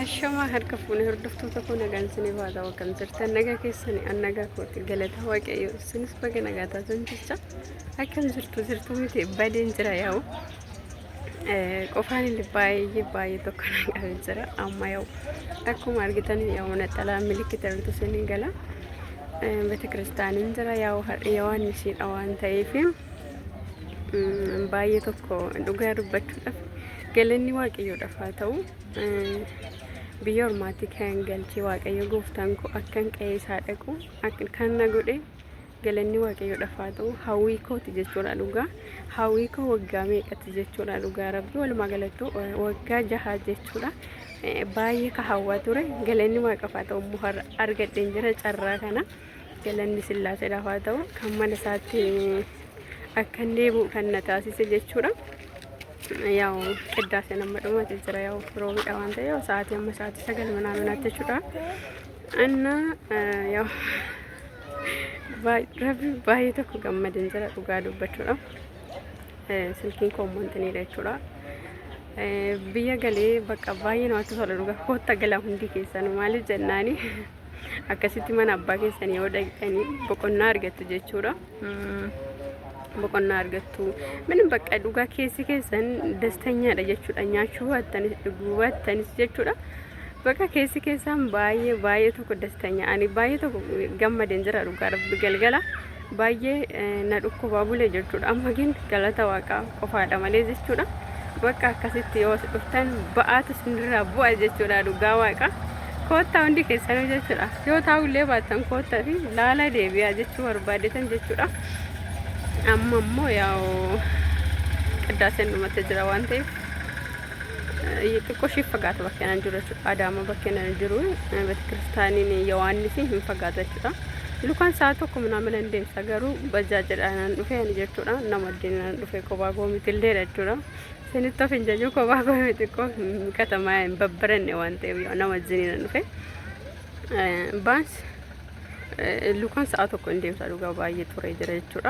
Ashama harka fuune hordoftoota koo nagaan isinii baata akkam jirtan nagaa keessanii annagaa kooti galata waaqayyo isinis baga nagaa taatan jecha akkam jirtu miti badeen jira yaa'u qofaan illee baay'ee tokko nagaa jira amma yaa'u akkuma argitan yaa'u naxalaa milikiita irratti isinii gala beete kiristaaniin jira yaa'u waan isiidha waan ta'eef baay'ee tokko dhugaa dubbachuudhaaf galanni waaqayyoodhaaf haa ta'u biyya ormaatti kan galchee waaqayyo gooftaan koo akkan qe'ee isaa dhaqu kan na godhe galanni waaqayyoodhaaf haa ta'u hawwii kooti jechuudha dhugaa hawwii koo waggaa meeqatti jechuudha dhugaa rabbi walumaa galatti waggaa 6 jechuudha baay'ee ka hawwaa ture galanni waaqaaf haa ta'u immoo argadheen jira carraa kana galanni sillaaseedhaaf haa ta'u kan mana isaatti akkan deebi'u kan na taasise jechuudha. ያው ቅዳሴ ነመደው ማትዝራ ያው ሮቢ ዳዋንተ ያው ሰዓት የመሳት ሰገል ምናምን አትችላ እና ያው ባይ ተኩ ገመድን ዘራ ዱጋዱበት ነው ስልኪን ኮመንት ነው ይላችሁላ ብየ ገሌ በቃ ባይ ነው አትሰለ ዱጋ ኮታ ገላ ሁንዲ ከሰኑ ማለት ጀናኒ አከሲቲ ማን አባ ከሰኒ ወደቀኒ በቆና አርገት ጀቹራ boqonnaa argattu ምንም በቃ ዱጋ keessan ደስተኛadha jechuudha nyaachuu wattanis dhuguu wattanis jechuudha በቃ keessan baay'ee tokko destanya ani baay'ee tokko gammadeen jira dhugaa rabbi galgala baay'ee na dhukkuba bule jechuudha amma gin galata waaqa qofaadha malee jechuudha bakka akkasitti yoo dhuftan ba'aatu sinirraa bu'a jechuudha dhugaa waaqa koota hundi keessan jechuudha yoo taa'ullee baatan koota fi laala deebi'a jechuu barbaadetan jechuudha amma immoo yaw ቅዳሴን ነው መተጅራ ዋንቴ ይጥቆሽ ይፈጋት በከናን ጅሩ አዳማ በከናን ጅሩ በክርስቲያኒን ዮሐንስ ይፈጋታችታ ሉካን ሳቶ ኩምና ምን እንደም ሰገሩ በጃጀዳናን ዱፈ ያንጀቱራ ነመዲናን ዱፈ ኮባጎ ሚትልደረቱራ ሰንቶ ፍንጀጁ ኮባጎ ሚትቆ ከተማ በበረን ዋንቴ ነመዝኒን ዱፈ ባንስ ሉካን ሳቶ ኮ እንደም ሰዱጋ ባይ ጡሬ ጀረቱራ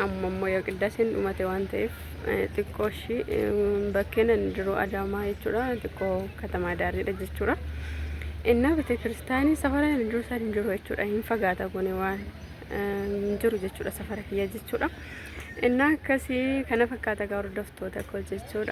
አሞሞ የቅዳሴን ኡመቴ ዋንቴፍ ጥቆሺ በከነን ድሮ አዳማ ይቹራ ጥቆ ከተማ ዳሪ ደጅቹራ እና ቤተክርስቲያኒ ሰፈራ እንድሮ ሳን እንድሮ ይቹራ ይንፈጋታ ጎኔዋን እንድሮ ጀቹራ ሰፈራ ይያጅቹራ እና ከሲ ከነፈካታ ጋር ደፍቶ ተኮጀቹራ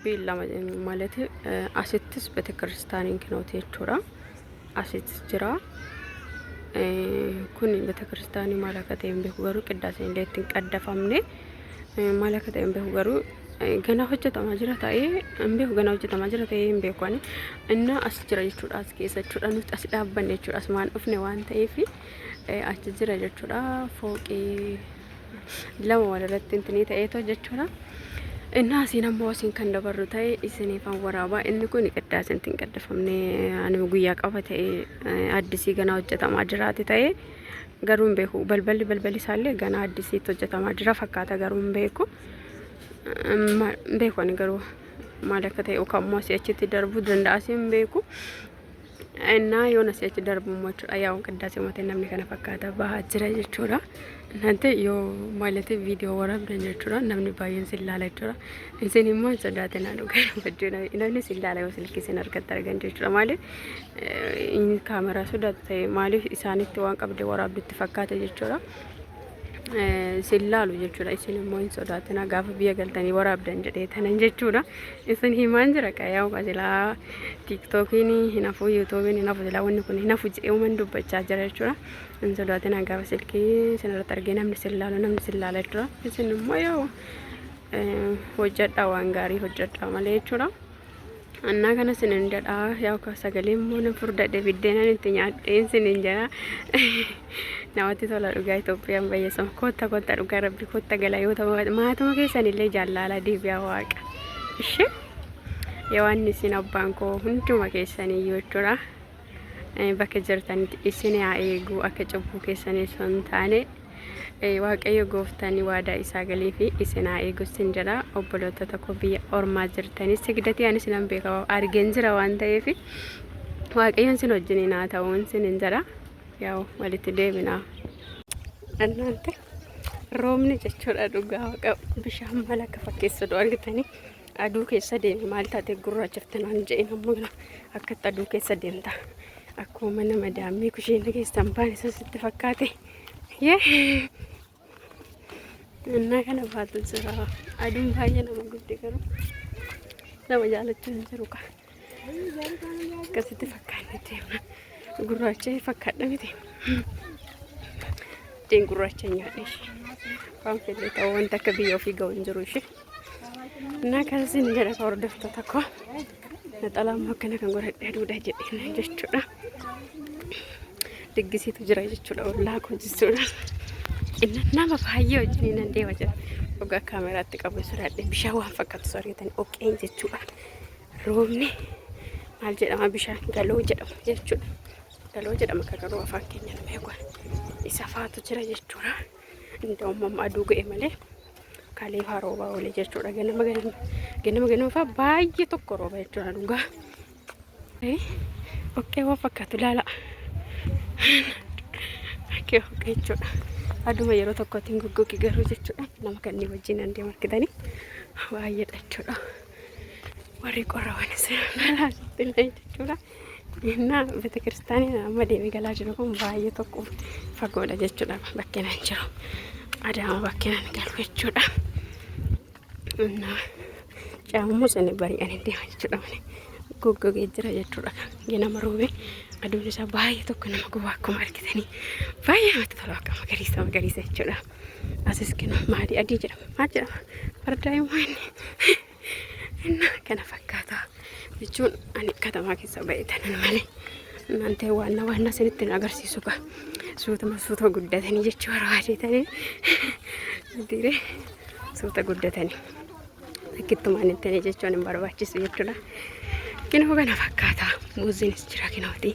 ቢላ ማለት አሴትስ ቤተክርስቲያኒን ከኖት የቹራ አሴትስ ጅራ ኩኒ ቤተክርስቲያኒ ማለከቴን በሁገሩ ቅዳሴ እንዴትን ቀደፋምኔ ማለከቴን በሁገሩ ገና ሆጀታ ማጅራታዬ እንበሁ ገና ሆጀታ ማጅራታዬ እንበኳኒ እና አስጅራ የቹራ አስከሰቹራ ነው አስዳበነ የቹራ አስማን ኦፍኔ ዋንተ ይፊ አስጅራ የቹራ ፎቂ ለወለለት እንትኔ ታይቶ የቹራ እና ሲናም ወሲን ከንደበሩታይ ኢስኔ ፈወራባ እንኩ ንቅዳሴን ትንቀደፈምኔ አንም ጉያ ቀፈተ አዲስ ገና ወጀታ ማጅራት ታይ ገሩን በሁ በልበል ሳለ ገና አዲስ ወጀታ ማጅራ ፈካታ ገሩን በኩ በኮን ገሩ ማለከተ ኦካሞ ሲያችት ደርቡ ደንዳሲም በኩ እና ዮናስ ያች ደርቡ ሞች አያው ቅዳሴ ሞተና ምን ከነ ፈካታ ባጅራ ይቹራ እናንተ ዮ ማለት ቪዲዮ ወራብ ደንጀቹራ ነምን ባየን ሲላላቹራ እንሰኒ ሞን ሰዳተና ነው ጋር ወደና እናነ ሲላላ ወስልኪ ሲነርከት ተረገንጀቹራ ማለት ኢን ካሜራ ሱዳተ ማለት ኢሳኒት ዋን ቀብደ ወራብ ልትፈካተ ጀቹራ ሲላሉ ጀቹራ ኢስኒ ሞን ሰዳተና ጋፍ ቢያገልተኒ ወራብ ደንጀደ ተነንጀቹራ ኢስኒ ሂማንጅራ ካያው ካዚላ ቲክቶክኒ ሂናፉ ዩቲዩብኒ ሂናፉ ላወን ኩኒ ሂናፉ ጀው መንዱ በቻ ጀራቹራ እንሰዳተና ጋፍ ስልኪ ሲነረ ተርገናም ሲላሉ ነም ሲላላቹራ ኢስኒ ሞያው ሆጀዳ ዋንጋሪ ሆጀዳ ማለቹራ እና ከነስን እንደዳ ያው ከሰገሌም ሆነ ፍርዳደ ቢደናን እንትኛ ጤንስን እንጀራ ናውቲ ቶላ ዱጋ ኢትዮጵያን በየሰም ኮታ ዱጋ ረቢ ኮታ ገላዮ ማተማ ከሰን ለይ ጃላላ ዲቢያ ዋቃ እሺ የዋንሲን አባንኮ ሁንዱማ ከሰን ይወጡራ bakka jirtanitti isin haa eegu akka cubbuu keessanii son taane waaqayyo gooftanii waadaa isaa galii fi isin haa eegu sin jedha. Obboloota tokko biyya ormaa jirtanii sigdatii anis nan beeka argeen jira waan ta'eef waaqayyoon sin wajjiniin haa ta'uun sin hin jedha. Yaw walitti deebinaa እናንተ roobni jechuudha dhugaa waaqa bishaan mala akka fakkeessatu argitanii aduu keessa deeme maal taate gurraachaftan waan jedhin ammoo akka aduu keessa deemta akkuma mana madaamii kushiina keessan baan isa sitti fakkaate innaa kana baatu jira aduun baay'ee nama guddi garuu nama jaalachuu hin jiru ka akkasitti fakkaanne deemna gurraacha fakkaadha miti din gurraacha nyaadhe waan fedhe ta'uu wanta akka biyya ofii ga'u hin jiru ishee innaa kasin jedha ka hordoftoota koo naxalaa ammoo akkana kan godhadhe aduudha jedheen jechuudha diggisiitu jira jechuudha ollaa koo jechuudha inna nama baay'ee wajjiniin nan deema jira ogaa kaameraatti qabu suraadhe bishaan waan fakkaatu argitanii oqeen jechuudha roobni maal jedhama bishaan galoo jedhama jechuudha galoo jedhama ka garuu afaan keenya nama eeguun isa faatu jira jechuudha እንደውም aduu ga'e malee kalee faa roobaa oolee jechuudha ganama faa baay'ee tokko rooba jechuudha dhugaa okkee waan fakkaatu laala okkee jechuudha aduma yeroo tokkotiin goggogi garuu jechuudha nama kanneen wajjin an deemu argitanii baay'eedha jechuudha warri qorrawan laalaatti illee jechuudha innaa beetekiristaanii amma deemee galaa jiru kun baay'ee tokko fagoodha jechuudha bakkeen hin jiru adaama bakkeen hin galu jechuudha innaa caamummoo sanii bari'an hin deema jechuudha malee goggogee jira jechuudha ganama roobee aduun isaa baay'ee tokko nama gubaa akkuma argitanii baay'ee namatti tola akka magariisa jechuudha asis kenna maadii adii jedhama maal jedhama fardaa immoo innaa kana fakkaata jechuun ani katamaa keessa baay'atan malee እናንተ ዋና ስንት ነገር ሲሱካ ሱታ ጉዳተኒ jechuudha raadetanii dire suuta guddatanii akkittumaan intanii jechuun hin barbaachisu jechuudha kinoo kana fakkaata muuziinis jira kinooti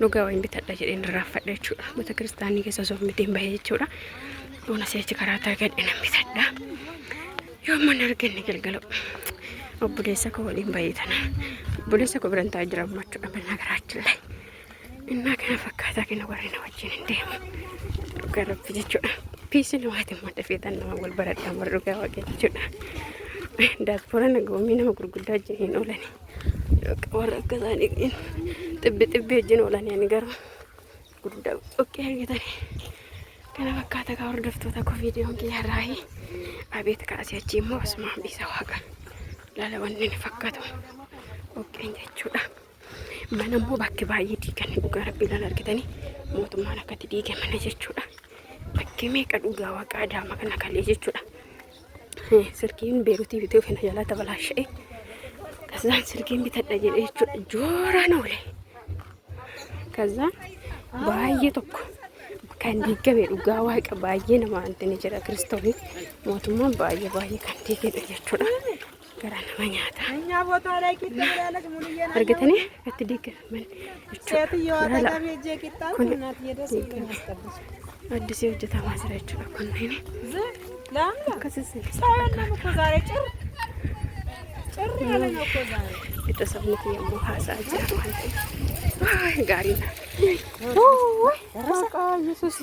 dhugaa waan bitadha jedheen raafadha jechuudha mata kiristaanii keessa soo mitiin bahee jechuudha ona seechi karaa gadheen bitadha yoo man arganne galgala obboleessa koo waliin baay'atan obboleessa koo birantaa jira machuudha bana garaachillee innaa kana fakkaataa kina warreen wajjin hin deemu dhugaa rabbi jechuudha piisi namaatiin madda feetan nama wal baradhaan warra dhugaa waaqee jechuudha daaspooraan goomii nama gurguddaa wajjin hin oolanii warra akka isaanii xibbi wajjin oolanii ani garuu gurguddaa okkee argatanii kana fakkaataa ka hordoftoota koo viidiyoon kiyyaarraayi abeet kaasee achi immoo asumaan biisa waaqa laala wanni ni fakkaatu okkeen jechuudha mana immoo bakki baay'ee diigan dhugaa rabbi ilaala argitanii mootummaan akkatti diige mana jechuudha bakki meeqa dhugaa waaqa adaama kana kalee jechuudha sirkiin beerutii bitee ofina jalaa tabalaasha'e kazaan sirkiin bitadha jedhe jechuudha jooraan oole kazaan baay'ee tokko kan diigame dhugaa waaqa baay'ee nama antini jira kiristooni mootummaan baay'ee kan diigedha jechuudha gara nama nyaata argatanii akkatti diigaman jechuudha addisii hojjetamaa jira jechuudha kunneen itu sabni kiyammoo haasaa jira waan ta'eef gaariidha. Yesuus